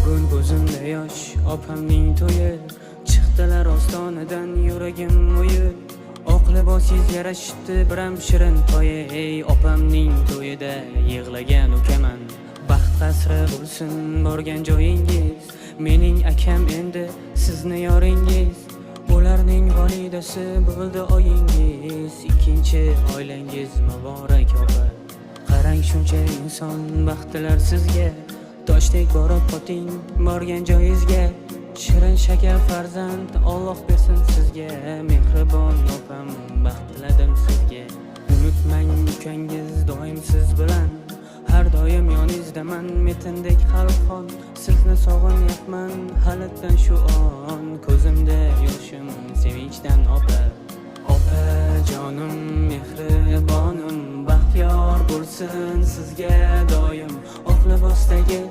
Bugun ko'zimda yosh, opamning to'yi. Chiqdilar ostonadan yuragim o'yib. Oq libosingiz yarashibdi, biram shirin to'yi. Ey opamning to'yida yig'lagan ukaman. Baxt qasri bo'lsin borgan joyingiz. Mening akam endi sizni yoringiz. Ularning volidasi bo'ldi oyingiz. Ikkinchi oilangiz muborak opa. Qarang shuncha inson baxtlar sizga. Toshdek borib qoting borgan joyingizga. Shirin shakar farzand Alloh bersin sizga. Mehribon opam baxt tiladim sizga. Unutmang ukangiz doim siz bilan. Har doim yoningizdaman metindek xalqon. Sizni sog'inyapman halitdan shu on. Ko'zimda yoshim sevinchdan opa. Opa jonim mehribonim, baxtiyor bo'lsin sizga doim. Oq libosdagi